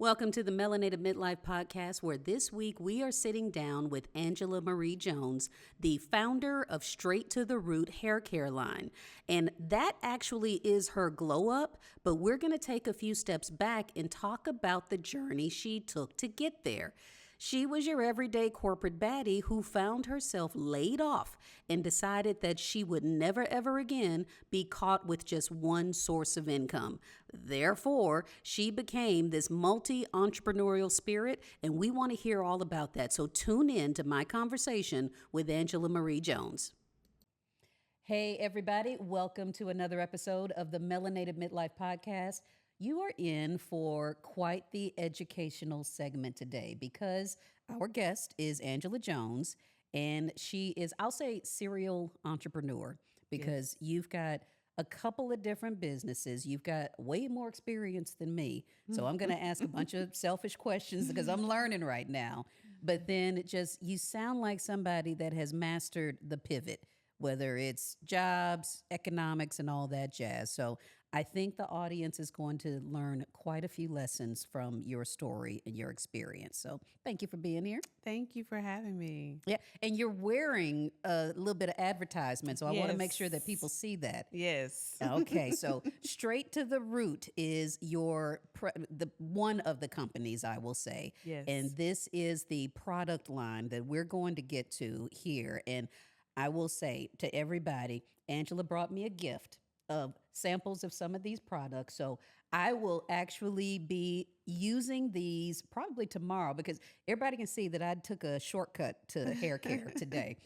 Welcome to the Melanated Midlife podcast, where this week we are sitting down with Angela Marie Jones, the founder of Straight to the Root hair care line. And that actually is her glow up, but we're going to take a few steps back and talk about the journey she took to get there. She was your everyday corporate baddie who found herself laid off and decided that she would never ever again be caught with just one source of income. Therefore, she became this multi-entrepreneurial spirit, and we want to hear all about that. So tune in to my conversation with Angela Marie Jones. Hey, everybody. Welcome to another episode of the Melanated Midlife podcast. You are in for quite the educational segment today because our guest is Angela Jones, and she is, I'll say, serial entrepreneur because you've got a couple of different businesses. You've got way more experience than me. So I'm going to ask a bunch of selfish questions because I'm learning right now. But then you sound like somebody that has mastered the pivot, whether it's jobs, economics, and all that jazz. So I think the audience is going to learn quite a few lessons from your story and your experience. So thank you for being here. Thank you for having me. Yeah, and you're wearing a little bit of advertisement, so I want to make sure that people see that. Yes. Okay, so Straight to the Root is the one of the companies, I will say. Yes. And this is the product line that we're going to get to here. And I will say to everybody, Angela brought me a gift of samples of some of these products. So I will actually be using these probably tomorrow because everybody can see that I took a shortcut to hair care today.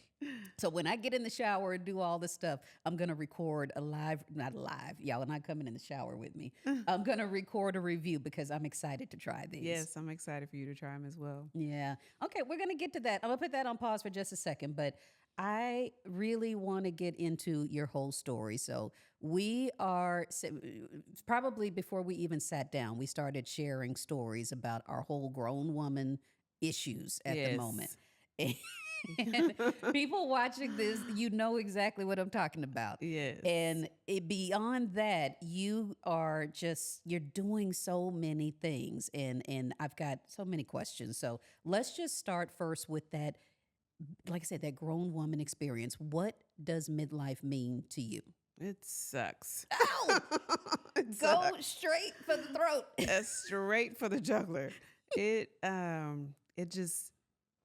So when I get in the shower and do all this stuff, I'm going to record not live, y'all are not coming in the shower with me. I'm going to record a review because I'm excited to try these. Yes, I'm excited for you to try them as well. Yeah. Okay, we're going to get to that. I'm going to put that on pause for just a second, but I really want to get into your whole story. So we are probably before we even sat down, we started sharing stories about our whole grown woman issues at the moment. And people watching this, you know exactly what I'm talking about. Yes. And beyond that, you're doing so many things. And I've got so many questions. So let's just start first with that. Like I said, that grown woman experience. What does midlife mean to you? It sucks. Ow! Go straight for the throat. Straight for the jugular. It just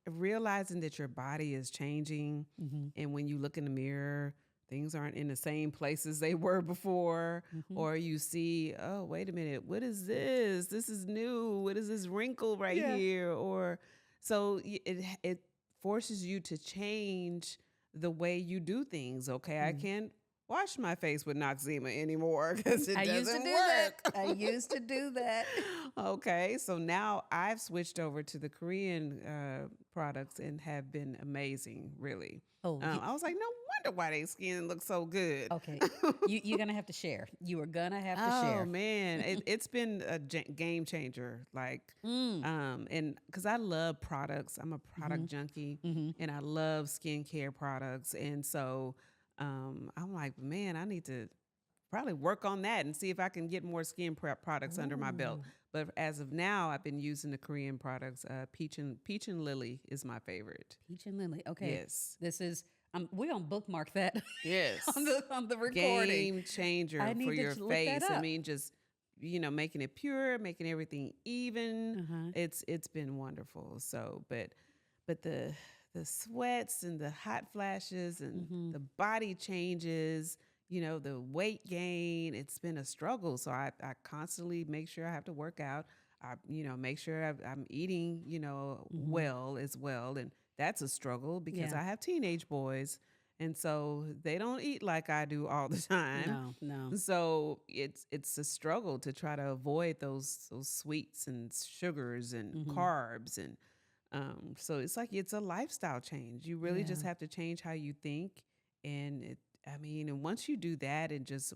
realizing that your body is changing, and when you look in the mirror, things aren't in the same places they were before, or you see, oh, wait a minute, what is this? This is new. What is this wrinkle right here? Or so it forces you to change the way you do things. Okay, I can't wash my face with Noxzema anymore because it doesn't work. I used to do that. Okay, so now I've switched over to the Korean products and have been amazing, really. Oh, I was like, no wonder why their skin looks so good. Okay, you're going to have to share. You are going to have to share. Oh, man, it's been a game changer. Like, and because I love products. I'm a product junkie, and I love skincare products. And so I'm like, man, I need to probably work on that and see if I can get more skin prep products under my belt. But as of now, I've been using the Korean products. Peach and Lily is my favorite. Peach and Lily. Okay. Yes. This is, we're going to bookmark that. Yes. on the recording. Game changer for your face. I mean, just, making it pure, making everything even. It's been wonderful. So, but the sweats and the hot flashes and the body changes, the weight gain, it's been a struggle. So I constantly make sure I have to work out. I, make sure I'm eating, well as well. And that's a struggle because I have teenage boys. And so they don't eat like I do all the time. No. So it's a struggle to try to avoid those sweets and sugars and carbs. And so it's like it's a lifestyle change. You really just have to change how you think. And and once you do that and just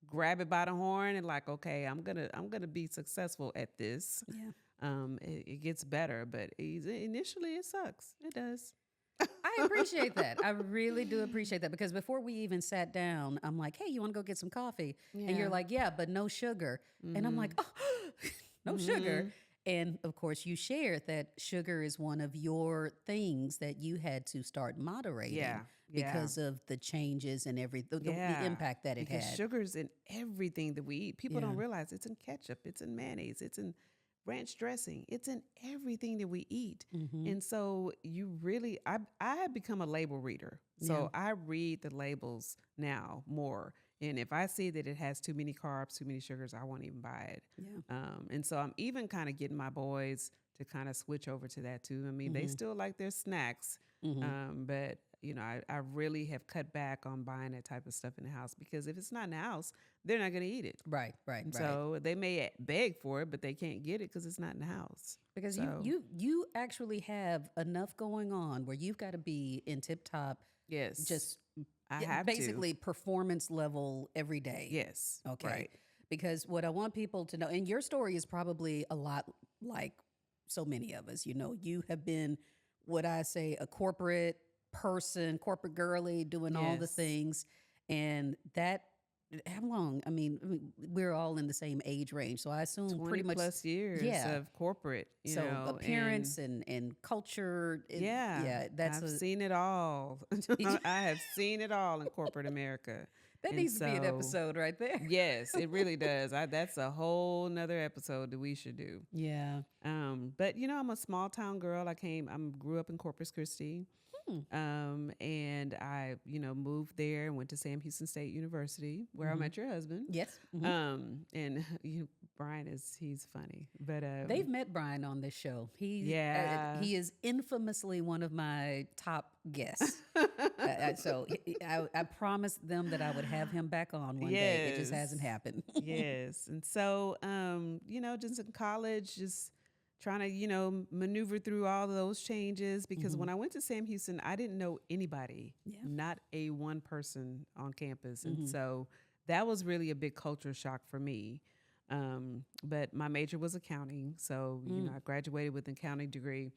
grab it by the horn and like, okay, I'm gonna be successful at this. Yeah. It gets better, but initially it sucks. It does. I appreciate that. I really do appreciate that because before we even sat down, I'm like, hey, you want to go get some coffee? And you're like, yeah, but no sugar. And I'm like, oh, no sugar. And of course, you shared that sugar is one of your things that you had to start moderating because of the changes and the impact that it because had. Sugar's in everything that we eat. People don't realize it's in ketchup, it's in mayonnaise, it's in ranch dressing, it's in everything that we eat. And so I have become a label reader. So I read the labels now more. And if I see that it has too many carbs, too many sugars, I won't even buy it. And so I'm even kind of getting my boys to kind of switch over to that too. I mean, they still like their snacks, but I really have cut back on buying that type of stuff in the house, because if it's not in the house, they're not going to eat it. Right. So they may beg for it, but they can't get it because it's not in the house. Because you actually have enough going on where you've got to be in tip top. Yes. Just I have basically performance level every day. Yes. Okay. Right. Because what I want people to know, and your story is probably a lot like so many of us, you have been what I say a corporate person, corporate girly, doing all the things. And that, how long? I mean, we're all in the same age range. So I assume 20 pretty much plus years of corporate, so appearance and culture. I've seen it all. I have seen it all in corporate America. That needs to be an episode right there. Yes, it really does. That's a whole nother episode that we should do. Yeah. But I'm a small town girl. I grew up in Corpus Christi. And I, moved there and went to Sam Houston State University, where I met your husband. Yes. And Brian he's funny, but they've met Brian on this show. He is infamously one of my top guests. So I promised them that I would have him back on one day. It just hasn't happened. Yes. And so, just in college, just trying to, maneuver through all of those changes, because when I went to Sam Houston, I didn't know anybody, not a one person on campus. And so that was really a big culture shock for me. But my major was accounting. So, I graduated with an accounting degree.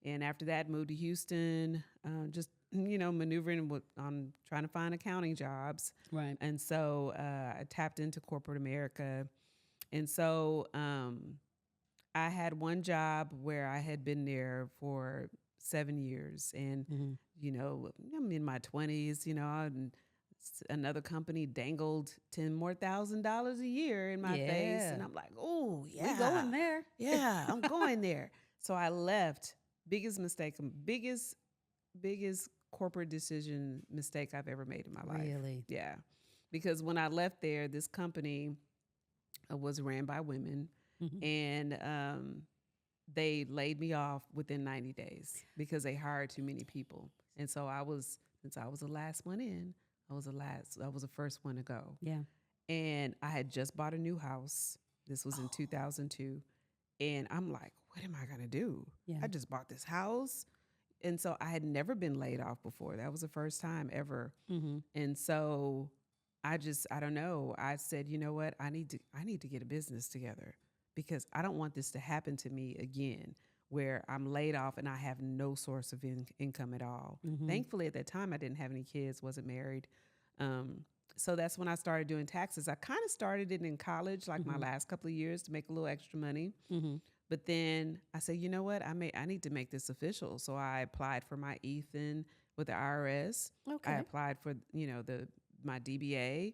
And after that, moved to Houston, just, maneuvering on trying to find accounting jobs. Right. And so I tapped into corporate America. And so I had one job where I had been there for 7 years. And, I'm in my 20s, and another company dangled $10,000 a year in my face. And I'm like, oh, yeah. We going there. Yeah, I'm going there. So I left. Biggest mistake, biggest corporate decision mistake I've ever made in my life. Really? Yeah. Because when I left there, this company was ran by women. And they laid me off within 90 days because they hired too many people. And so since I was the last one in, I was the first one to go. Yeah. And I had just bought a new house. This was in 2002. And I'm like, what am I going to do? Yeah. I just bought this house. And so I had never been laid off before. That was the first time ever. And so I don't know. I said, you know what? I need to get a business together, because I don't want this to happen to me again, where I'm laid off and I have no source of income at all. Thankfully, at that time, I didn't have any kids, wasn't married. So that's when I started doing taxes. I kind of started it in college, like my last couple of years, to make a little extra money. But then I said, you know what? I need to make this official. So I applied for my ETHN with the IRS. Okay. I applied for, my DBA.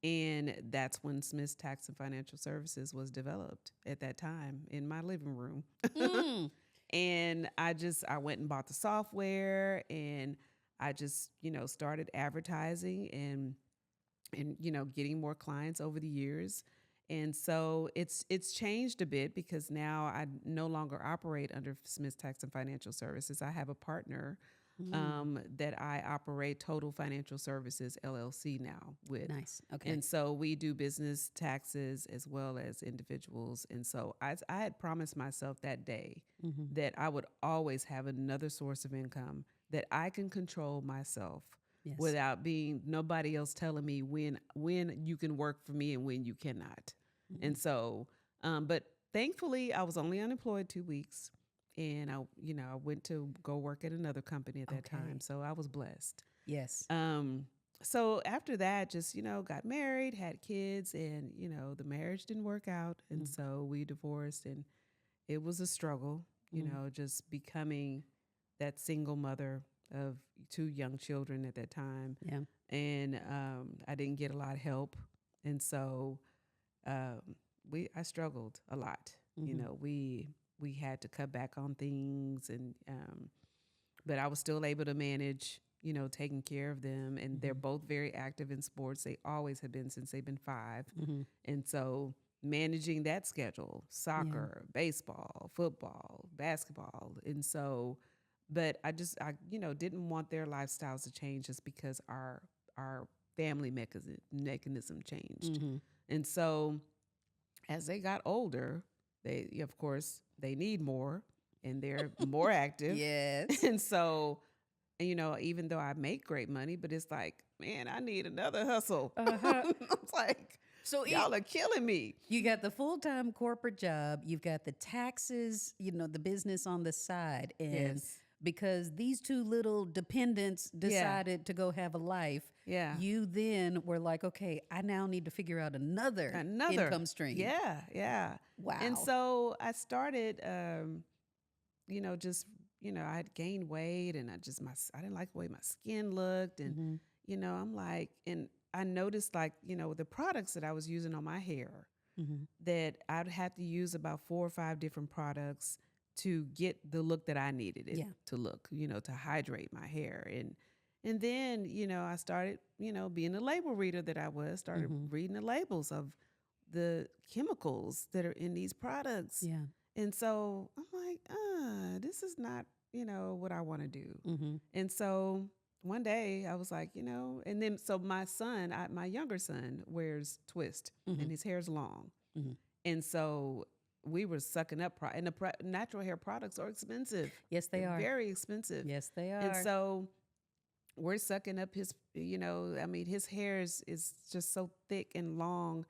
And that's when Smith's Tax and Financial Services was developed at that time in my living room. And I went and bought the software, and I just, started advertising and getting more clients over the years. And so it's changed a bit, because now I no longer operate under Smith's Tax and Financial Services. I have a partner that I operate Total Financial Services LLC now with. Nice. Okay. And so we do business taxes as well as individuals. And so I had promised myself that day that I would always have another source of income that I can control myself. Yes. Without nobody else telling me when you can work for me and when you cannot. And so, but thankfully I was only unemployed 2 weeks, and I went to go work at another company at that time. So I was blessed. Yes. so after that, just, got married, had kids, and, the marriage didn't work out. And so we divorced, and it was a struggle, just becoming that single mother of two young children at that time. Yeah. And I didn't get a lot of help. And so um, I struggled a lot. We had to cut back on things, and but I was still able to manage, taking care of them. And they're both very active in sports. They always have been since they've been 5. And so managing that schedule, soccer, baseball, football, basketball. And so, but I didn't want their lifestyles to change just because our family mechanism changed. And so as they got older, they, of course, they need more, and they're more active. Yes. And so, even though I make great money, but it's like, man, I need another hustle. It's like, so y'all are killing me. You got the full-time corporate job, you've got the taxes, the business on the side. And because these two little dependents decided to go have a life, you then were like, okay, I now need to figure out another income stream. Yeah. Wow. And so I started, I had gained weight, and I didn't like the way my skin looked. And, I'm like, and I noticed, like, the products that I was using on my hair, that I'd have to use about 4 or 5 different products to get the look that I needed it to look, to hydrate my hair. And then, I started, being a label reader that I was, started reading the labels of the chemicals that are in these products. Yeah. And so I'm like, this is not, what I want to do. And so one day I was like, and then, so my son, my younger son wears twist, and his hair's long. And so we were sucking up, and the natural hair products are expensive. Yes, they are. Very expensive. Yes, they are. And so we're sucking up his, his hair is just so thick and long.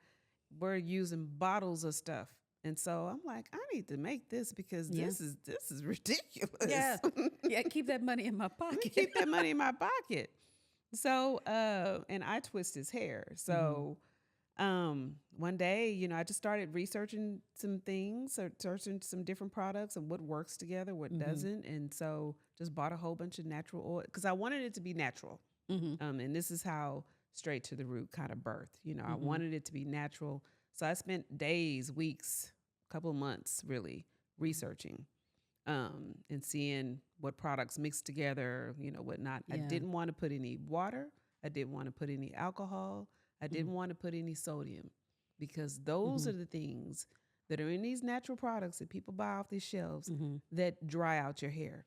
We're using bottles of stuff. And so I'm like, I need to make this, because this is ridiculous. Yeah. Keep that money in my pocket. Keep that money in my pocket. So, and I twist his hair. So, one day, I just started researching some things, or searching some different products and what works together, what doesn't. And so just bought a whole bunch of natural oil, because I wanted it to be natural. And this is how Straight to the Root kind of birthed. I wanted it to be natural. So I spent days, weeks, a couple of months really researching and seeing what products mixed together, what not. I didn't want to put any water. I didn't want to put any alcohol. I didn't want to put any sodium, because those are the things that are in these natural products that people buy off these shelves that dry out your hair.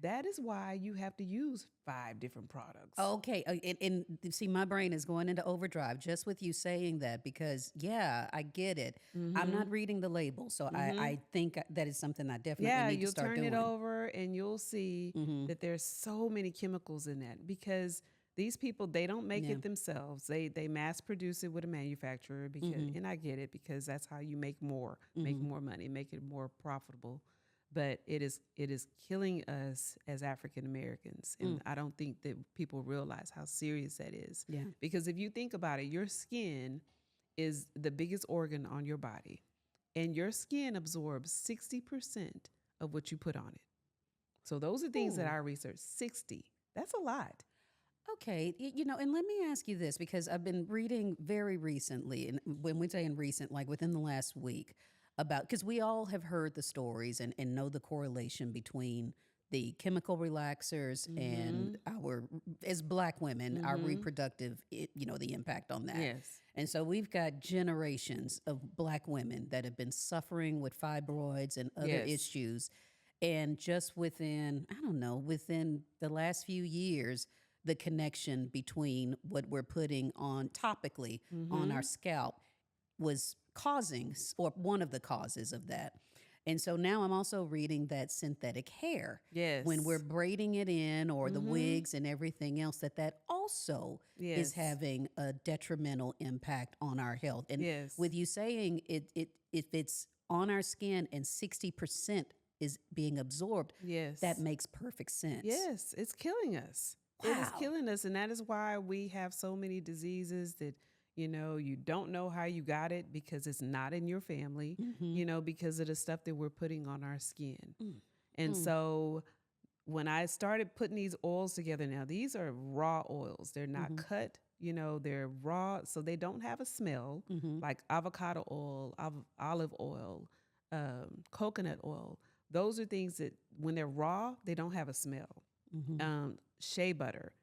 That is why you have to use 5 different products. Okay. And see, my brain is going into overdrive just with you saying that, because, I get it. I'm not reading the label. So I think that is something I definitely need to start doing. You'll turn it over and you'll see that there's so many chemicals in that, because these people, they don't make it themselves. They mass produce it with a manufacturer, because, and I get it, because that's how you make more money, make it more profitable. But it is killing us as African Americans. And I don't think that people realize how serious that is. Yeah. Because if you think about it, your skin is the biggest organ on your body, and your skin absorbs 60% of what you put on it. So those are things that I researched. 60. That's a lot. Okay. And let me ask you this, because I've been reading very recently, and when we say in recent, like within the last week, about, because we all have heard the stories and know the correlation between the chemical relaxers and our, as Black women, our reproductive, the impact on that. Yes. And so we've got generations of Black women that have been suffering with fibroids and other issues. And just within the last few years, the connection between what we're putting on topically on our scalp was causing, or one of the causes of that. And so now I'm also reading that synthetic hair, when we're braiding it in, or the wigs and everything else, that also is having a detrimental impact on our health. And with you saying if it's on our skin and 60% is being absorbed, that makes perfect sense. Yes, it's killing us. It is killing us. And that is why we have so many diseases that, you don't know how you got it because it's not in your family, because of the stuff that we're putting on our skin. And so when I started putting these oils together, now these are raw oils. They're not cut, they're raw. So they don't have a smell like avocado oil, olive oil, coconut oil. Those are things that when they're raw, they don't have a smell. Shea butter,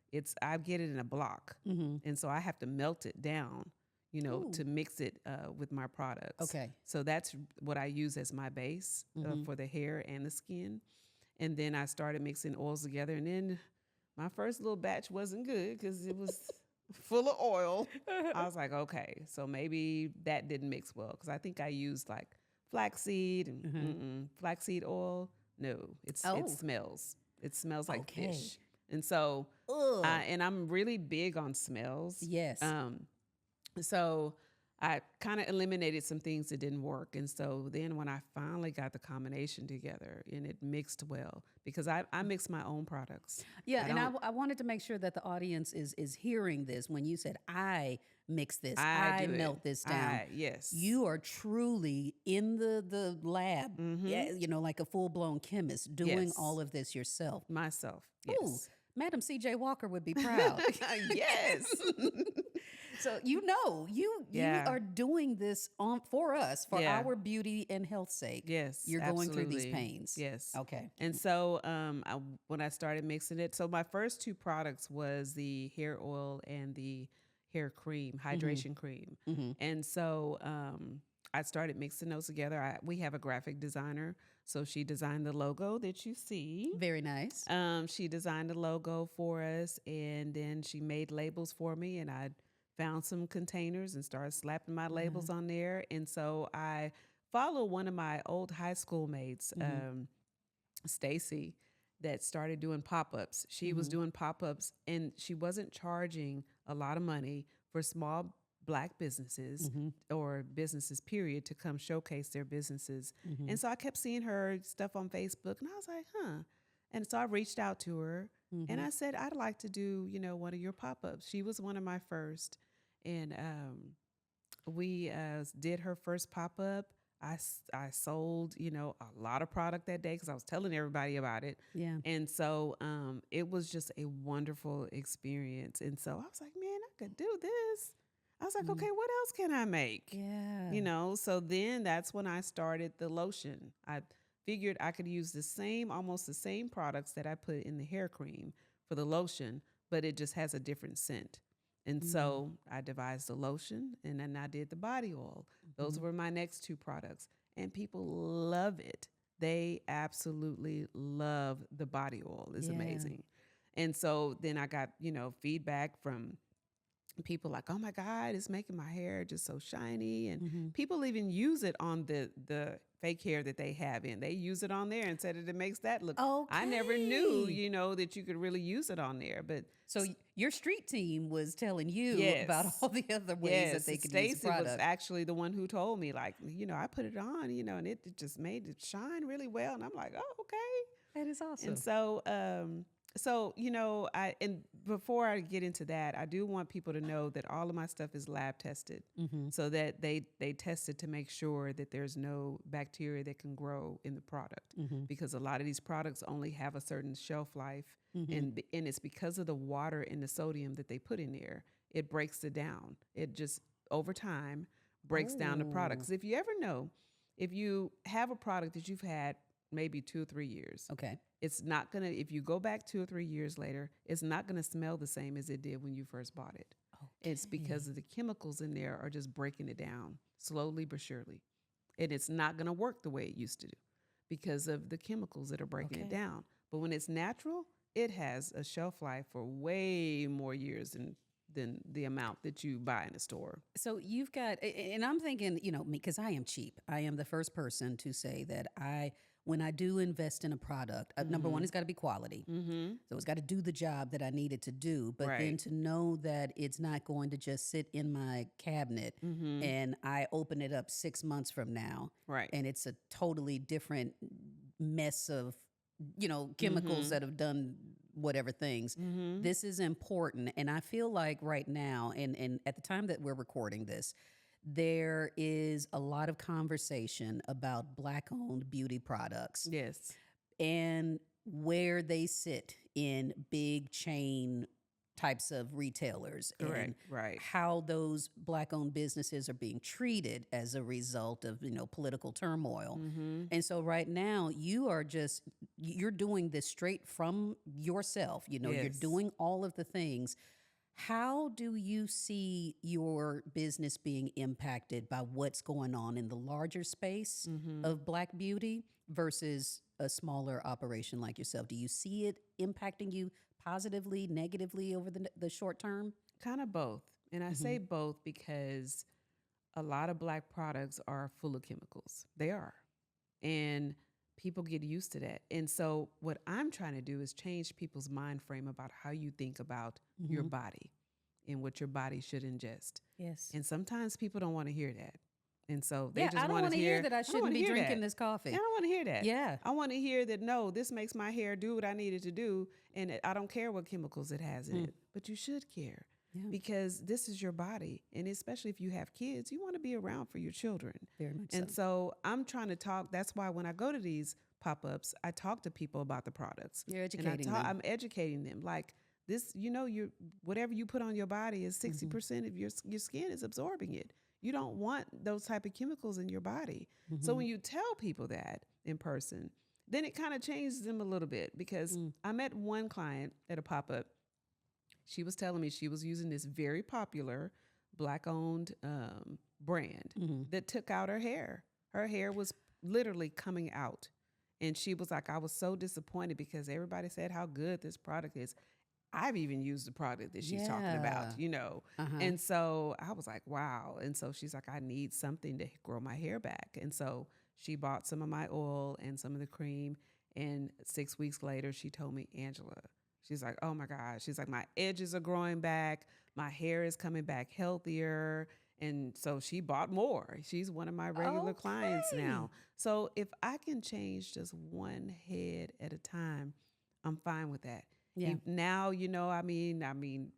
I get it in a block. And so I have to melt it down, to mix it with my products. Okay. So that's what I use as my base for the hair and the skin. And then I started mixing oils together. And then my first little batch wasn't good because it was full of oil. I was like, okay, so maybe that didn't mix well because I think I used like flaxseed and flaxseed oil. No, it smells. It smells like fish. And so, and I'm really big on smells. Yes. So I kind of eliminated some things that didn't work. And so then when I finally got the combination together and it mixed well, because I mix my own products. Yeah. I wanted to make sure that the audience is hearing this. When you said, I mix this, I melt this down. Yes. You are truly in the lab, like a full-blown chemist doing all of this yourself. Myself. Yes. Ooh, Madam C.J. Walker would be proud. Yes. So you are doing this for us, for our beauty and health sake. Yes, you're going through these pains. Yes. Okay. And so when I started mixing it, so my first two products was the hair oil and the hair cream, hydration cream. And so I started mixing those together. We have a graphic designer, so she designed the logo that you see. Very nice. She designed the logo for us, and then she made labels for me, and I found some containers and started slapping my labels on there. And so I follow one of my old high school mates, Stacy, that started doing pop-ups. She was doing pop-ups, and she wasn't charging a lot of money for small Black businesses or businesses, period, to come showcase their businesses. And so I kept seeing her stuff on Facebook, and I was like, And so I reached out to her, and I said, I'd like to do, one of your pop-ups. She was one of my first. And we did her first pop-up. I sold, a lot of product that day because I was telling everybody about it. Yeah. And so it was just a wonderful experience. And so I was like, man, I could do this. I was like, okay, what else can I make? Yeah. So then that's when I started the lotion. I figured I could use almost the same products that I put in the hair cream for the lotion, but it just has a different scent. And so I devised the lotion, and then I did the body oil. Those were my next two products, and people love it. They absolutely love the body oil. It's amazing. And so then I got, feedback from people like, oh my God, it's making my hair just so shiny. And people even use it on the fake hair that they have in. They use it on there and said that it makes that look. Okay. I never knew, that you could really use it on there. But so your street team was telling you about all the other ways that they could use the product. Stacey was actually the one who told me, like, I put it on, and it just made it shine really well. And I'm like, oh, okay. That is awesome. And so, and before I get into that, I do want people to know that all of my stuff is lab tested, so that they test it to make sure that there's no bacteria that can grow in the product, because a lot of these products only have a certain shelf life, and it's because of the water and the sodium that they put in there. It breaks it down. It just over time breaks down the product. 'Cause if you ever know, if you have a product that you've had maybe 2 or 3 years, it's not gonna, if you go back 2 or 3 years later, it's not gonna smell the same as it did when you first bought it. It's because of the chemicals in there are just breaking it down slowly but surely. And it's not gonna work the way it used to do because of the chemicals that are breaking it down. But when it's natural, it has a shelf life for way more years than the amount that you buy in a store. So you've got, and I'm thinking, because I am cheap. I am the first person to say that when I do invest in a product, number one, it's got to be quality. So it's got to do the job that I need it to do. But then to know that it's not going to just sit in my cabinet and I open it up 6 months from now, and it's a totally different mess of, chemicals that have done whatever things. This is important. And I feel like right now, and at the time that we're recording this, there is a lot of conversation about Black-owned beauty products. Yes. And where they sit in big chain types of retailers. Correct. And right. how those Black-owned businesses are being treated as a result of, political turmoil. And so right now you're doing this straight from yourself. You're doing all of the things. How do you see your business being impacted by what's going on in the larger space of Black beauty versus a smaller operation like yourself? Do you see it impacting you positively, negatively over the short term? Kind of both. And I say both because a lot of Black products are full of chemicals. They are. And people get used to that. And so what I'm trying to do is change people's mind frame about how you think about your body and what your body should ingest. Yes. And sometimes people don't want to hear that. And so they I just don't want to hear that I shouldn't be drinking this coffee. I don't want to hear that. Yeah. I want to hear that, no, this makes my hair do what I need it to do. And I don't care what chemicals it has in it. But you should care because this is your body. And especially if you have kids, you want to be around for your children. Very much and so I'm trying to talk. That's why when I go to these pop-ups, I talk to people about the products. You're educating them. I'm educating them. Like this, whatever you put on your body is 60% of your skin is absorbing it. You don't want those type of chemicals in your body. So when you tell people that in person, then it kind of changes them a little bit because I met one client at a pop-up. She was telling me she was using this very popular Black-owned brand that took out her hair. Her hair was literally coming out. And she was like, I was so disappointed because everybody said how good this product is. I've even used the product that she's talking about, And so I was like, wow. And so she's like, I need something to grow my hair back. And so she bought some of my oil and some of the cream. And 6 weeks later, she told me, Angela, she's like, oh my gosh. She's like, my edges are growing back. My hair is coming back healthier. And so she bought more. She's one of my regular clients now. So if I can change just one head at a time, I'm fine with that. Yeah. Now, I mean,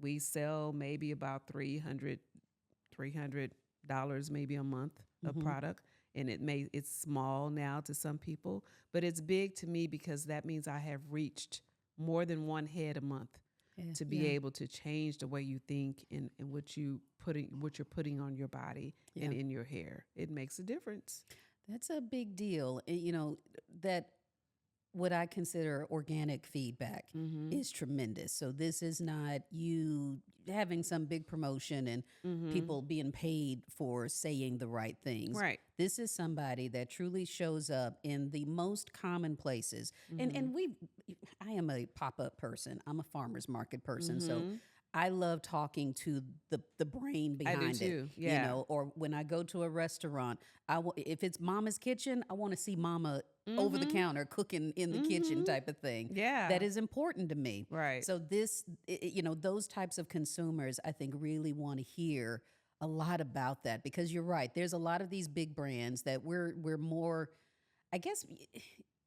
we sell maybe about $300 maybe a month of product. And it's small now to some people, but it's big to me because that means I have reached more than one head a month to be able to change the way you think and what you're putting on your body and in your hair. It makes a difference. That's a big deal. That what I consider organic feedback is tremendous. So this is not you having some big promotion and people being paid for saying the right things. Right. This is somebody that truly shows up in the most common places. And I am a pop-up person. I'm a farmer's market person. So I love talking to the brain behind I do too. it. Yeah. Or when I go to a restaurant, if it's Mama's kitchen, I want to see Mama over the counter cooking in the kitchen type of thing. Yeah. That is important to me. Right. So those types of consumers, I think, really want to hear a lot about that because you're right. There's a lot of these big brands that we're more, I guess,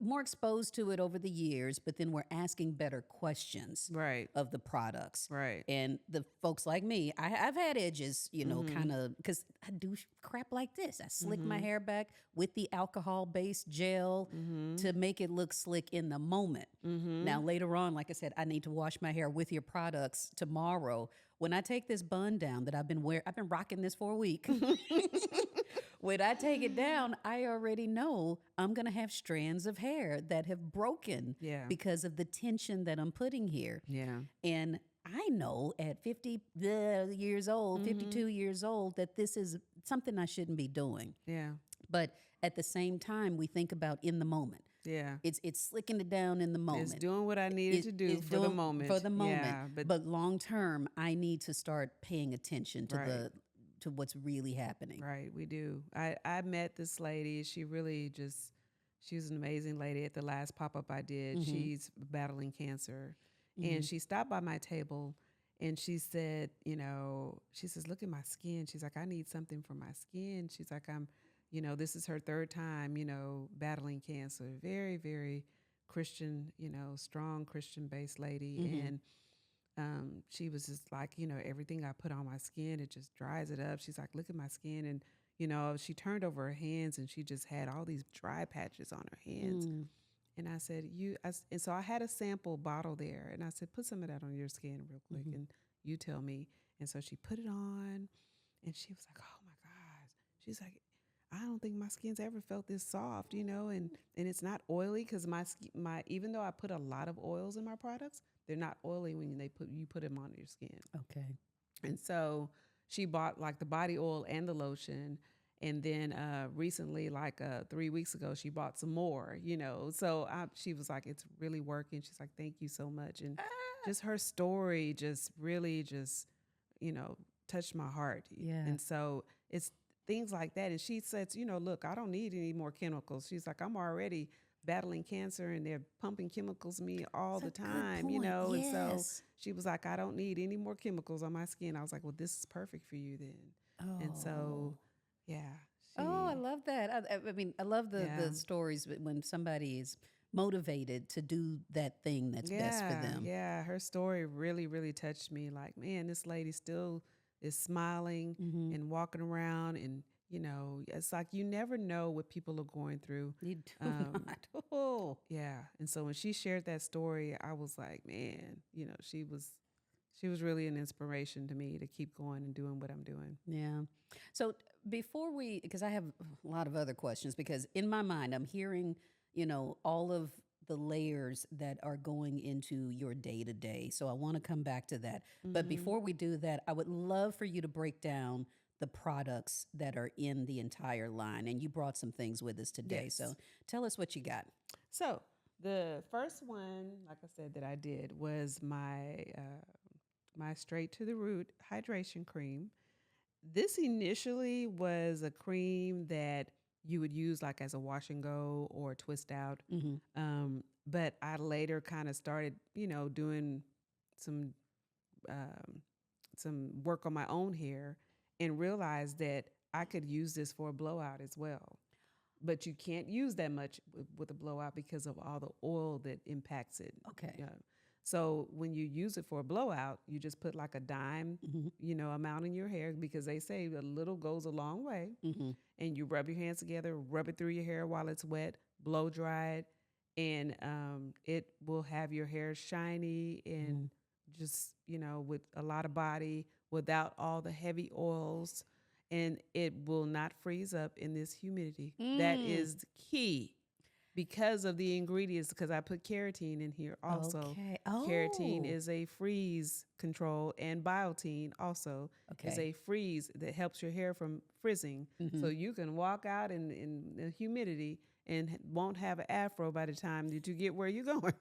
more exposed to it over the years, but then we're asking better questions of the products. Right. And the folks like me, I've had edges, kind of, because I do crap like this. I slick my hair back with the alcohol-based gel to make it look slick in the moment. Now, later on, like I said, I need to wash my hair with your products tomorrow. When I take this bun down that I've been rocking this for a week. When I take it down, I already know I'm going to have strands of hair that have broken because of the tension that I'm putting here. Yeah. And I know at 50 years old, 52 years old, that this is something I shouldn't be doing. Yeah. But at the same time, we think about in the moment. Yeah. It's slicking it down in the moment. It's doing what I needed to do for the moment. For the moment. Yeah, but long term, I need to start paying attention to to what's really happening. Right, we do. I met this lady. She really she was an amazing lady at the last pop-up I did. She's battling cancer. And she stopped by my table and she said, she says, look at my skin. She's like, I need something for my skin. She's like, this is her third time, battling cancer. Very, very Christian, strong Christian based lady. And she was just like, everything I put on my skin, it just dries it up. She's like, look at my skin. And, she turned over her hands and she just had all these dry patches on her hands. And I said, and so I had a sample bottle there. And I said, put some of that on your skin real quick and you tell me. And so she put it on and she was like, oh my gosh. She's like, I don't think my skin's ever felt this soft, and it's not oily because my even though I put a lot of oils in my products, they're not oily when you put them on your skin. Okay. And so she bought like the body oil and the lotion. And then recently, like 3 weeks ago, she bought some more, So she was like, it's really working. She's like, thank you so much. And just her story just really touched my heart. Yeah. And so it's things like that. And she says, look, I don't need any more chemicals. She's like, I'm already battling cancer and they're pumping chemicals in me all the time, Yes. And so she was like, I don't need any more chemicals on my skin. I was like, well, this is perfect for you then. Oh. And so, yeah. I love that. I mean, I love the stories when somebody is motivated to do that thing that's best for them. Yeah, her story really, really touched me. Like, man, this lady still is smiling and walking around, and it's like you never know what people are going through. You do not. Oh, yeah. And so when she shared that story, I was like, man, she was really an inspiration to me to keep going and doing what I'm doing. Yeah. So because I have a lot of other questions, because in my mind, I'm hearing, all of the layers that are going into your day to day. So I want to come back to that. But before we do that, I would love for you to break down the products that are in the entire line. And you brought some things with us today. Yes. So tell us what you got. So the first one, like I said, that I did was my Straight to the Root hydration cream. This initially was a cream that you would use like as a wash and go or twist out. But I later kind of started, doing some work on my own hair and realized that I could use this for a blowout as well. But you can't use that much with a blowout because of all the oil that impacts it. Okay. So when you use it for a blowout, you just put like a dime, amount in your hair, because they say a little goes a long way. And you rub your hands together, rub it through your hair while it's wet, blow dry it, and it will have your hair shiny and just, with a lot of body without all the heavy oils. And it will not freeze up in this humidity. That is the key. Because of the ingredients, because I put keratin in here also. Okay. Keratin is a freeze control, and biotin also is a freeze that helps your hair from frizzing. So you can walk out in the humidity and won't have an afro by the time that you get where you're going.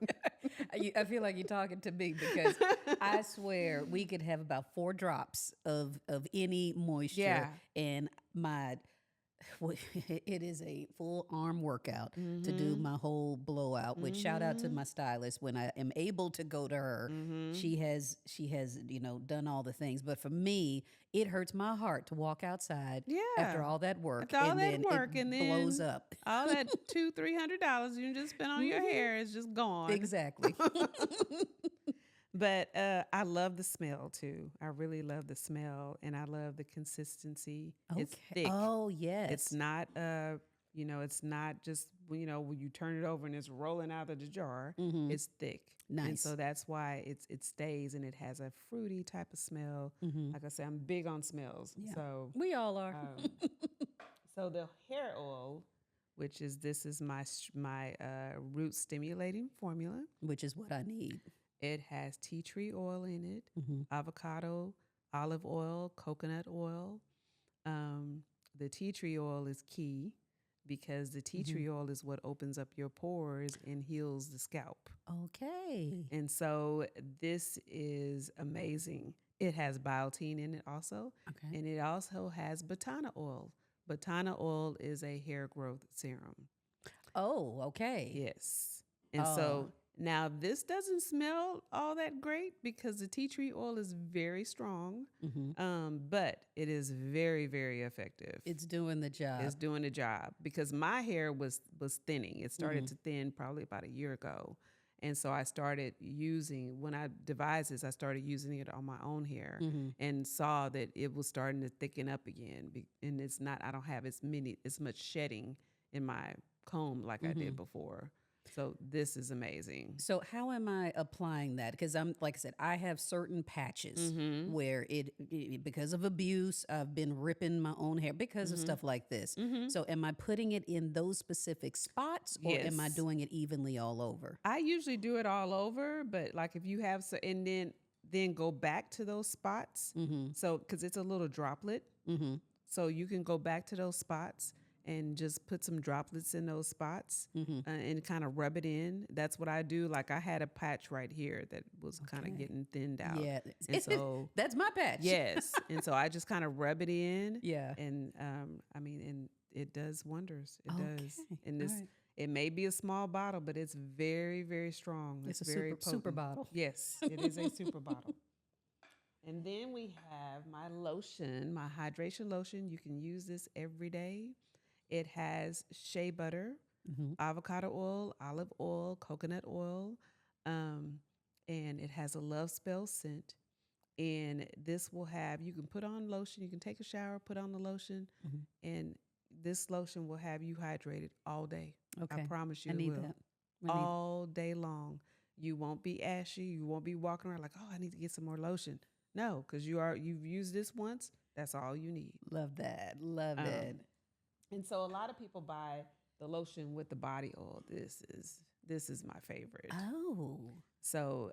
I feel like you're talking to me, because I swear we could have about 4 drops of any moisture, and it is a full arm workout to do my whole blowout, which shout out to my stylist when I am able to go to her. She has done all the things, but for me, it hurts my heart to walk outside after all that work. And then blows up. All that $200-$300 you just spent on your hair is just gone. Exactly. But I love the smell too. I really love the smell, and I love the consistency. Okay. It's thick. Oh, yes. It's not it's not just when you turn it over and it's rolling out of the jar. It's thick. Nice. And so that's why it stays, and it has a fruity type of smell. Like I said, I'm big on smells. Yeah. So we all are. So the hair oil, this is my root stimulating formula, which is what I need. It has tea tree oil in it, avocado, olive oil, coconut oil. The tea tree oil is key because the tea tree oil is what opens up your pores and heals the scalp. Okay. And so this is amazing. It has biotin in it also. Okay. And it also has botana oil. Botana oil is a hair growth serum. Oh, okay. Yes. And so Now, this doesn't smell all that great because the tea tree oil is very strong, but it is very, very effective. It's doing the job. It's doing the job because my hair was thinning. It started to thin probably about a year ago. And so I started using, when I devised this, I started using it on my own hair and saw that it was starting to thicken up again. And it's not, I don't have as much shedding in my comb like I did before. So this is amazing. So how am I applying that? Because I'm, like I said, I have certain patches where because of abuse, I've been ripping my own hair because of stuff like this. So am I putting it in those specific spots, or am I doing it evenly all over? I usually do it all over, but like if you have, and then go back to those spots. So, because it's a little droplet. So you can go back to those spots and just put some droplets in those spots and kind of rub it in. That's what I do. Like I had a patch right here that was kind of getting thinned out. Yeah. And so that's my patch. Yes. And so I just kind of rub it in. Yeah. And and it does wonders. It does. And this, it may be a small bottle, but it's very, very strong. It's a very super bottle. Yes, it is a super bottle. And then we have my lotion, my hydration lotion. You can use this every day. It has shea butter, avocado oil, olive oil, coconut oil, and it has a love spell scent. And this will have, you can put on lotion, you can take a shower, put on the lotion, and this lotion will have you hydrated all day. Okay. I promise you I need will. that. All day long. You won't be ashy. You won't be walking around like, oh, I need to get some more lotion. No, because you've used this once. That's all you need. Love that. Love it. And so a lot of people buy the lotion with the body oil. This is my favorite. Oh. So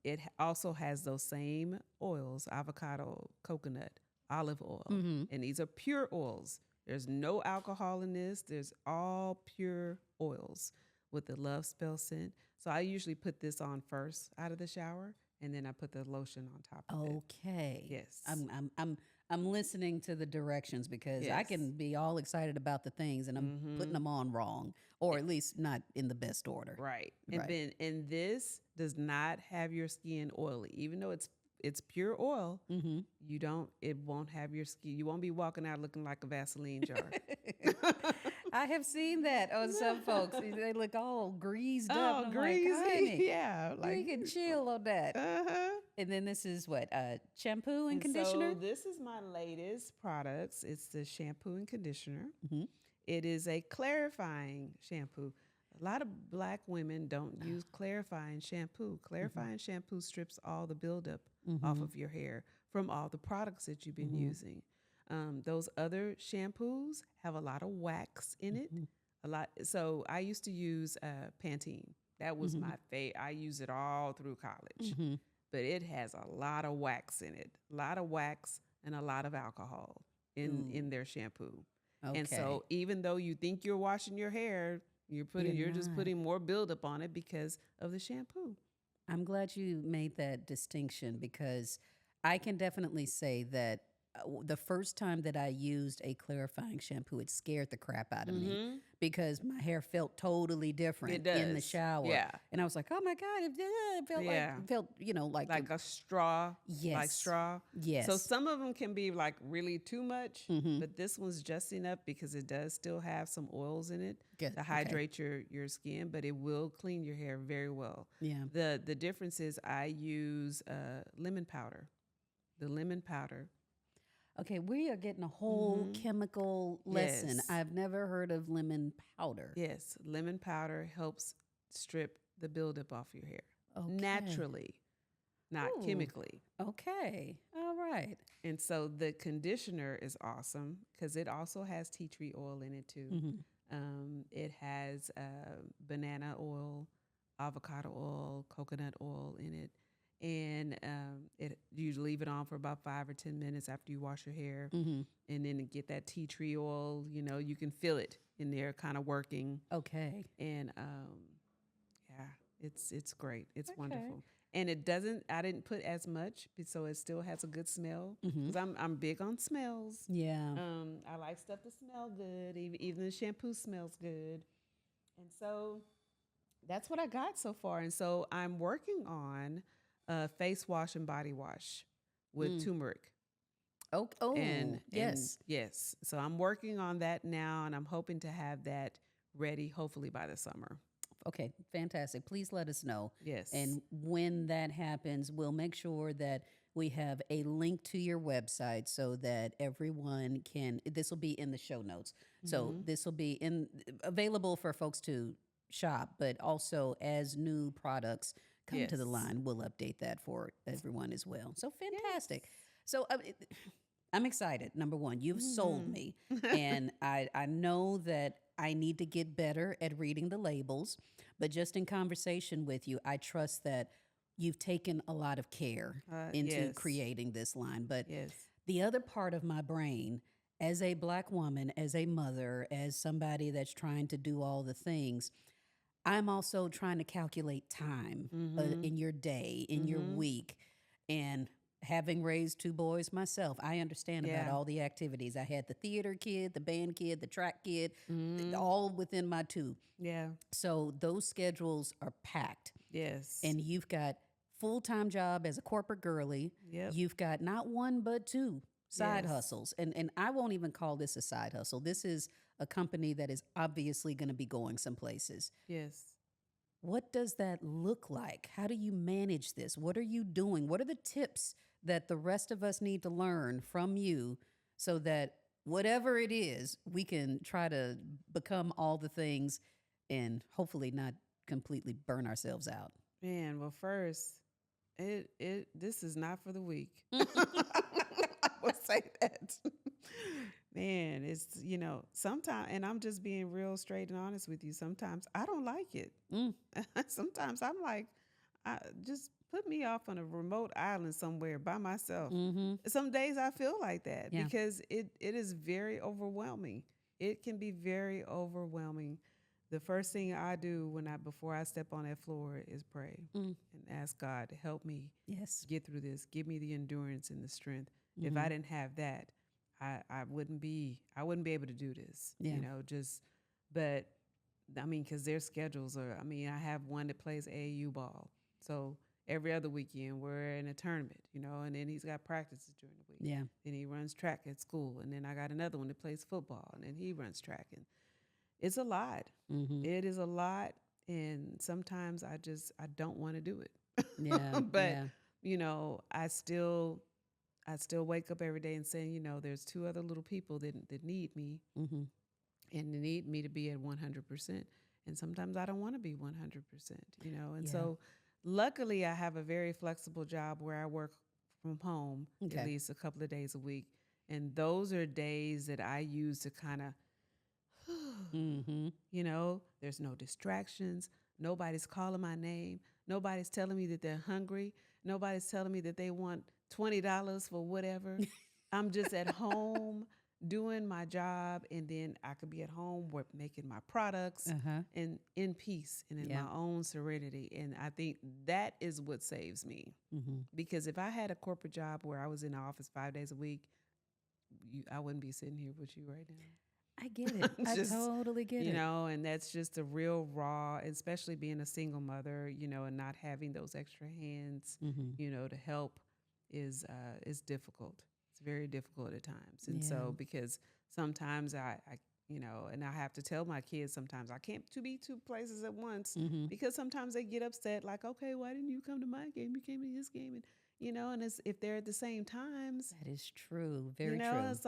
it also has those same oils: avocado, coconut, olive oil, and these are pure oils. There's no alcohol in this. There's all pure oils with the love spell scent. So I usually put this on first out of the shower, and then I put the lotion on top of it. Okay. Yes. I'm listening to the directions because I can be all excited about the things and I'm putting them on wrong, or at least not in the best order. Right. And this does not have your skin oily, even though it's pure oil. It won't have your skin. You won't be walking out looking like a Vaseline jar. I have seen that on some folks. They look all greased up. Oh, greasy. Like, honey, yeah. Like, we can chill on that. And then this is what? Shampoo and conditioner? So this is my latest products. It's the shampoo and conditioner. It is a clarifying shampoo. A lot of Black women don't use clarifying shampoo. Clarifying shampoo strips all the buildup off of your hair from all the products that you've been using. Those other shampoos have a lot of wax in it. So I used to use Pantene. That was my favorite. I use it all through college. But it has a lot of wax in it. A lot of wax and a lot of alcohol in their shampoo. Okay. And so even though you think you're washing your hair, you're just putting more buildup on it because of the shampoo. I'm glad you made that distinction because I can definitely say that the first time that I used a clarifying shampoo, it scared the crap out of me because my hair felt totally different in the shower. Yeah. And I was like, oh my God, it felt like a straw. Yes. Like straw. Yes. So some of them can be like really too much, but this one's just enough because it does still have some oils in it to hydrate your skin, but it will clean your hair very well. Yeah. The difference is I use lemon powder. The lemon powder. Okay, we are getting a whole chemical lesson. Yes. I've never heard of lemon powder. Yes, lemon powder helps strip the buildup off your hair naturally, not chemically. Okay, all right. And so the conditioner is awesome because it also has tea tree oil in it too. It has banana oil, avocado oil, coconut oil in it. And you leave it on for about 5 or 10 minutes after you wash your hair. And then get that tea tree oil, you can feel it in there kind of working. Okay. And it's great. It's wonderful. And I didn't put as much, so it still has a good smell. Because I'm big on smells. Yeah. I like stuff to smell good. Even the shampoo smells good. And so that's what I got so far. And so I'm working on a face wash and body wash with turmeric. And yes. Yes. So I'm working on that now, and I'm hoping to have that ready hopefully by the summer. Okay, fantastic. Please let us know. Yes. And when that happens, we'll make sure that we have a link to your website so that everyone can, this will be in the show notes. So this will be available for folks to shop, but also as new products come to the line, we'll update that for everyone as well. So fantastic. Yes. So I'm excited. Number one, you've sold me. And I know that I need to get better at reading the labels, but just in conversation with you, I trust that you've taken a lot of care into creating this line. But the other part of my brain, as a Black woman, as a mother, as somebody that's trying to do all the things, I'm also trying to calculate time in your day, in your week. And having raised two boys myself, I understand about all the activities. I had the theater kid, the band kid, the track kid, all within my two. Yeah. So those schedules are packed. Yes. And you've got full-time job as a corporate girly. Yep. You've got not one but two side hustles. And I won't even call this a side hustle. This is a company that is obviously going to be going some places. Yes. What does that look like? How do you manage this? What are you doing? What are the tips that the rest of us need to learn from you so that whatever it is, we can try to become all the things and hopefully not completely burn ourselves out? Man, well, first, this is not for the weak. I will say that. Man, it's, sometimes, and I'm just being real straight and honest with you. Sometimes I don't like it. Sometimes I'm like, just put me off on a remote island somewhere by myself. Some days I feel like that because it is very overwhelming. It can be very overwhelming. The first thing I do before I step on that floor is pray and ask God to help me get through this. Give me the endurance and the strength. If I didn't have that, I wouldn't be able to do this. But I mean, because their schedules are, I have one that plays AAU ball. So every other weekend we're in a tournament, and then he's got practices during the week. Yeah. Then he runs track at school. And then I got another one that plays football, and then he runs track. And it's a lot. It is a lot. And sometimes I don't want to do it. Yeah. But, I still wake up every day and saying, there's two other little people that need me and they need me to be at 100%. And sometimes I don't want to be 100%, and so luckily I have a very flexible job where I work from home at least a couple of days a week. And those are days that I use to kind of, there's no distractions. Nobody's calling my name. Nobody's telling me that they're hungry. Nobody's telling me that they want $20 for whatever. I'm just at home doing my job, and then I could be at home making my products and in peace and in my own serenity. And I think that is what saves me. Because if I had a corporate job where I was in the office 5 days a week, I wouldn't be sitting here with you right now. I get it. I totally get it. And that's just a real raw, especially being a single mother, and not having those extra hands, to help is difficult. It's very difficult at times. And so because sometimes I and I have to tell my kids sometimes I can't be two places at once because sometimes they get upset like, okay, why didn't you come to my game? You came to his game. And, and it's, if they're at the same times. That is true. Very true. It's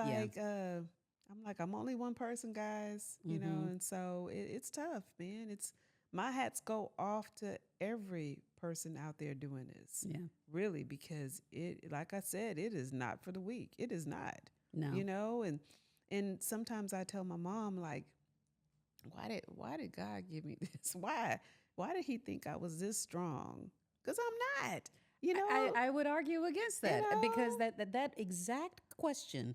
like, I'm only one person, guys, and so it's tough, man. My hats go off to every person out there doing this. Yeah. Really, because like I said, it is not for the weak. It is not. No. And sometimes I tell my mom, like, why did God give me this? Why did he think I was this strong? Because I'm not. I would argue against that because that exact question,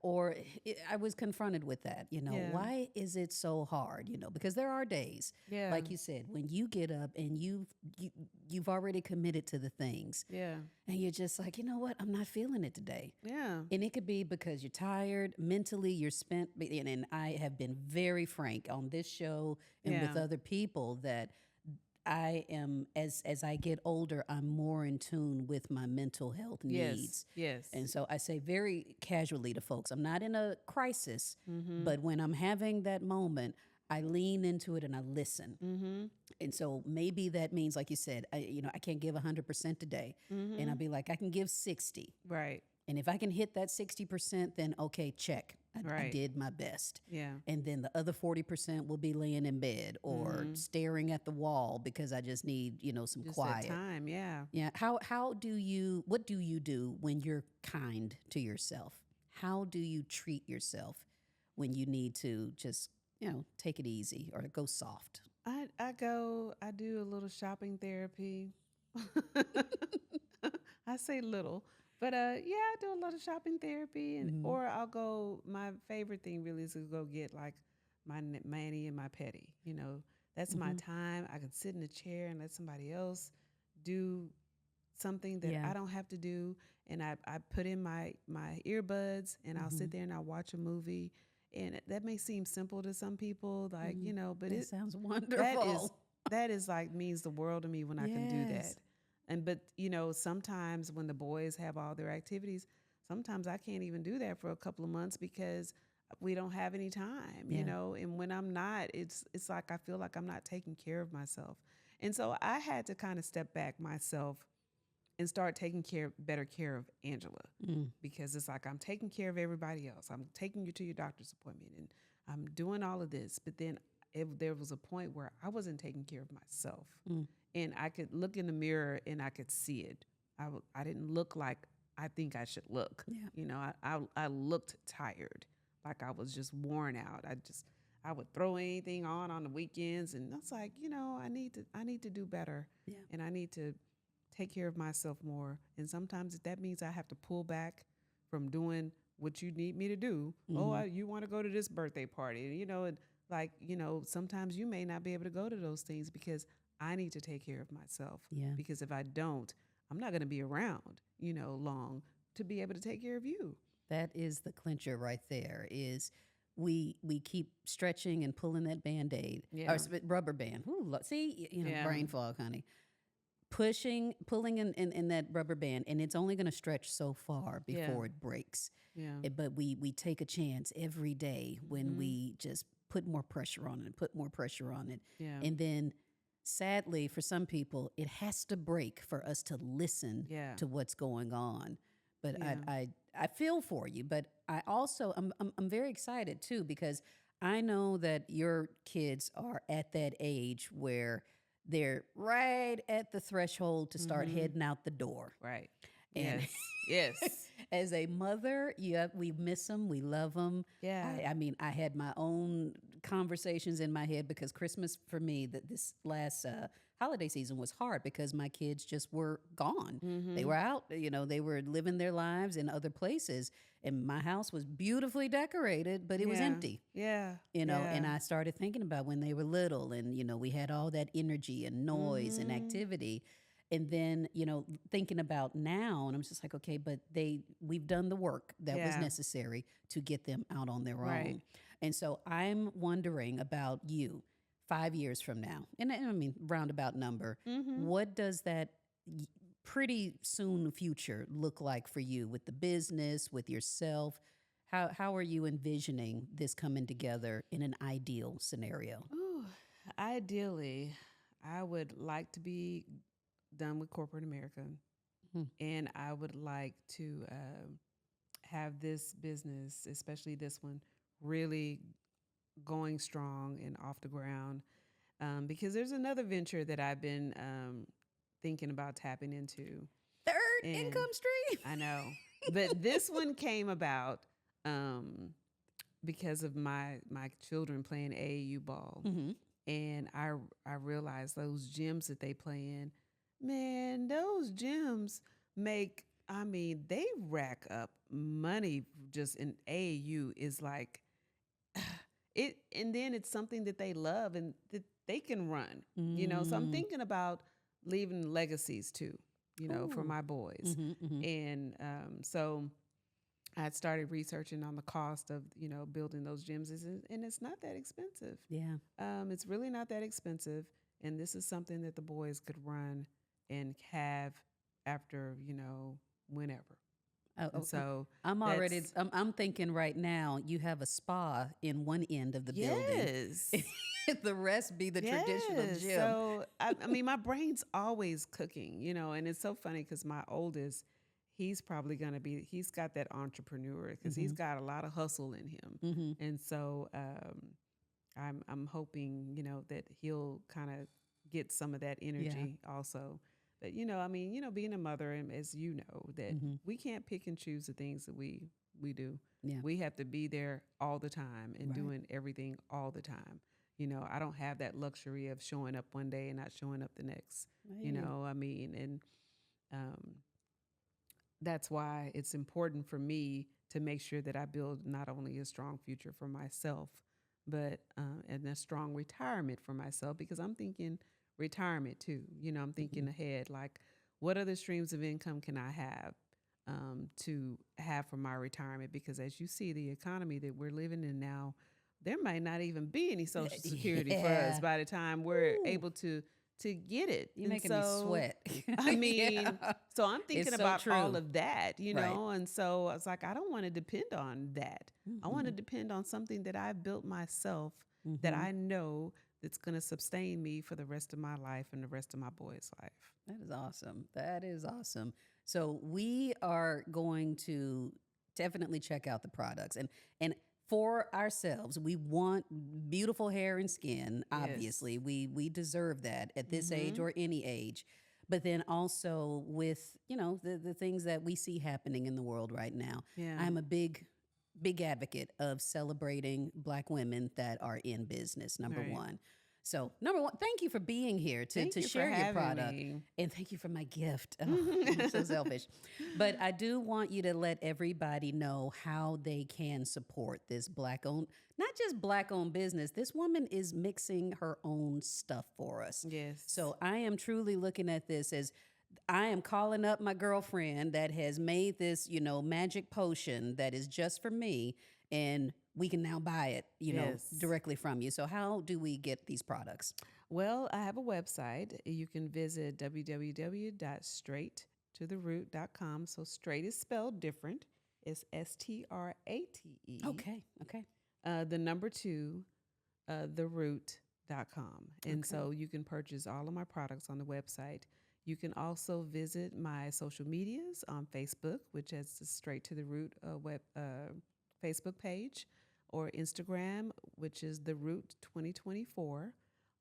I was confronted with that, why is it so hard, because there are days, like you said, when you get up and you've already committed to the things and you're just like, you know what, I'm not feeling it today. Yeah. And it could be because you're tired, mentally you're spent. And I have been very frank on this show and with other people that I am, as I get older, I'm more in tune with my mental health needs. Yes. And so I say very casually to folks, I'm not in a crisis, Mm-hmm. but when I'm having that moment, I lean into it and I listen. Mm-hmm. And so maybe that means, like you said, I can't give 100% today. Mm-hmm. And I'll be like, I can give 60. Right. And if I can hit that 60%, then okay, check. I Right. did my best. Yeah. And then the other 40% will be laying in bed or staring at the wall because I just need, some Just quiet. that time. Yeah. Yeah. What do you do when you're kind to yourself? How do you treat yourself when you need to just, take it easy or go soft? I do a little shopping therapy. I say little, but yeah, I do a lot of shopping therapy, and or I'll go. My favorite thing really is to go get like my mani and my pedi. That's my time. I can sit in a chair and let somebody else do something that I don't have to do, and I put in my earbuds and I'll sit there and I'll watch a movie. And that may seem simple to some people, like, but it sounds wonderful. That is like means the world to me when I can do that. But sometimes when the boys have all their activities, sometimes I can't even do that for a couple of months because we don't have any time, and when I'm not, it's like I feel like I'm not taking care of myself. And so I had to kind of step back myself and start taking better care of Angela, because it's like I'm taking care of everybody else. I'm taking you to your doctor's appointment and I'm doing all of this. But then there was a point where I wasn't taking care of myself, and I could look in the mirror and I could see it. I didn't look like I think I should look. Yeah. I looked tired, like I was just worn out. I would throw anything on the weekends, and I was like, I need to do better, and I need to take care of myself more. And sometimes that means I have to pull back from doing what you need me to do. You want to go to this birthday party, and sometimes you may not be able to go to those things because I need to take care of myself. Yeah. Because if I don't, I'm not going to be around, long to be able to take care of you. That is the clincher right there. Is we keep stretching and pulling that Band-Aid or rubber band. Ooh, see, brain fog, honey. Pulling in that rubber band, and it's only going to stretch so far before it breaks. Yeah. But we take a chance every day when we just put more pressure on it. Yeah. And then sadly for some people, it has to break for us to listen to what's going on. But I feel for you, but I also I'm very excited too, because I know that your kids are at that age where they're right at the threshold to start heading out the door. Right. And Yes. as a mother, we miss them, we love them. Yeah. I mean, I had my own conversations in my head because Christmas for me, this last holiday season was hard because my kids just were gone. They were out, they were living their lives in other places. And my house was beautifully decorated, but it was empty. Yeah. And I started thinking about when they were little and, we had all that energy and noise and activity. And then, thinking about now, and I'm just like, okay, but we've done the work that was necessary to get them out on their own. And so I'm wondering about you 5 years from now, and I mean, roundabout number, what does that pretty soon future look like for you with the business, with yourself? How are you envisioning this coming together in an ideal scenario? Ooh, ideally, I would like to be done with corporate America, and I would like to have this business, especially this one, really going strong and off the ground, because there's another venture that I've been thinking about tapping into. Third income stream. I know, but this one came about because of my children playing AAU ball, and I realized those gyms that they play in, man, those gyms they rack up money just in AAU is like it, and then it's something that they love and that they can run, so I'm thinking about leaving legacies too, for my boys. And so I started researching on the cost of, building those gyms, and it's not that expensive. Yeah. It's really not that expensive. And this is something that the boys could run and have after, whenever. And so I'm thinking right now you have a spa in one end of the building. Yes. The rest be the traditional gym. So, I mean, my brain's always cooking, and it's so funny because my oldest, he's probably going to he's got that entrepreneur because he's got a lot of hustle in him. And so I'm hoping, that he'll kind of get some of that energy also. But, being a mother, and as you know, that we can't pick and choose the things that we do. Yeah. We have to be there all the time and doing everything all the time. I don't have that luxury of showing up one day and not showing up the next, and that's why it's important for me to make sure that I build not only a strong future for myself, but and a strong retirement for myself, because I'm thinking retirement too. I'm thinking ahead, like what other streams of income can I have to have for my retirement? Because as you see, the economy that we're living in now, there might not even be any Social Security for us by the time we're able to get it. You're making me sweat. I mean, so I'm thinking about all of that, and so I was like, I don't want to depend on that. I want to depend on something that I've built myself that I know that's going to sustain me for the rest of my life and the rest of my boys' life. That is awesome. That is awesome. So we are going to definitely check out the products, and for ourselves, we want beautiful hair and skin. Obviously, we deserve that at this age or any age. But then also with, the things that we see happening in the world right now. Yeah. I'm a big advocate of celebrating Black women that are in business, number one. So, number one, thank you for being here to share your product. And thank you for my gift. Oh, I'm so selfish. But I do want you to let everybody know how they can support this Black-owned, not just Black-owned business. This woman is mixing her own stuff for us. Yes. So I am truly looking at this as I am calling up my girlfriend that has made this, magic potion that is just for me, and we can now buy it, directly from you. So how do we get these products? Well, I have a website. You can visit www.straighttotheroot.com. So straight is spelled different. It's STRATE. Okay. The number 2, theroot.com. And so you can purchase all of my products on the website. You can also visit my social medias on Facebook, which is the Straight to the Root Facebook page, or Instagram, which is The Root 2024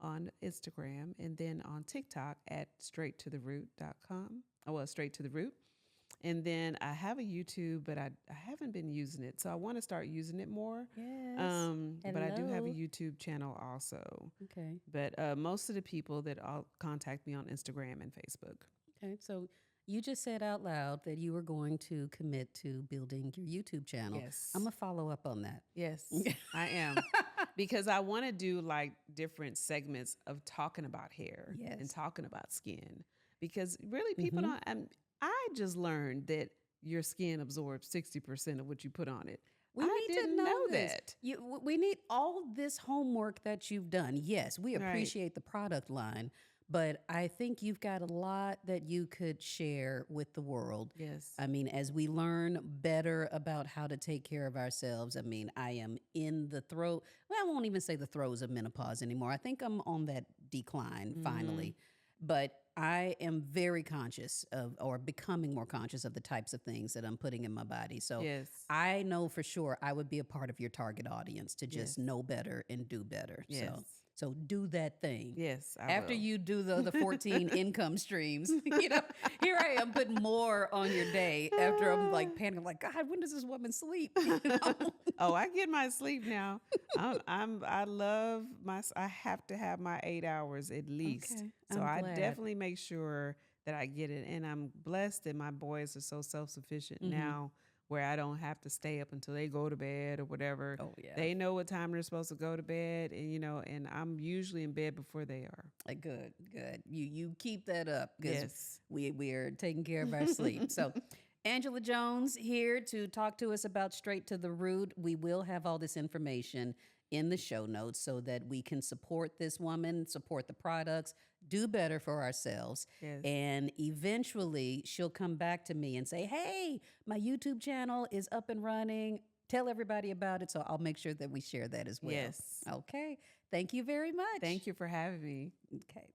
on Instagram, and then on TikTok at straighttotheroot.com. Straight to the Root. And then I have a YouTube, but I haven't been using it, so I want to start using it more. Yes. But I do have a YouTube channel also. Okay. But most of the people that all contact me on Instagram and Facebook. Okay, so you just said out loud that you were going to commit to building your YouTube channel. Yes. I'm going to follow up on that. Yes, I am. Because I want to do like different segments of talking about hair and talking about skin. Because really people don't, I just learned that your skin absorbs 60% of what you put on it. I didn't know that. We need all this homework that you've done. Yes, we appreciate the product line, but I think you've got a lot that you could share with the world. Yes. I mean, as we learn better about how to take care of ourselves, I mean, I am in the throes. Well, I won't even say the throes of menopause anymore. I think I'm on that decline finally. But I am very conscious of, or becoming more conscious of, the types of things that I'm putting in my body. So I know for sure I would be a part of your target audience to just know better and do better. Yes. So do that thing. Yes, After will. you do the 14 income streams, here I am putting more on your day after I'm like panicking, like, God, when does this woman sleep? Oh, I get my sleep now. I love I have to have my 8 hours at least. Okay. So I definitely make sure that I get it. And I'm blessed that my boys are so self-sufficient now, where I don't have to stay up until they go to bed or whatever. Oh, yeah. They know what time they're supposed to go to bed, and and I'm usually in bed before they are. Good. You keep that up, because we are taking care of our sleep. So Angela Jones here to talk to us about Straight to the Root. We will have all this information in the show notes so that we can support this woman, support the products, do better for ourselves. Yes. And eventually she'll come back to me and say, hey, my YouTube channel is up and running. Tell everybody about it. So I'll make sure that we share that as well. Yes. Okay. Thank you very much. Thank you for having me. Okay.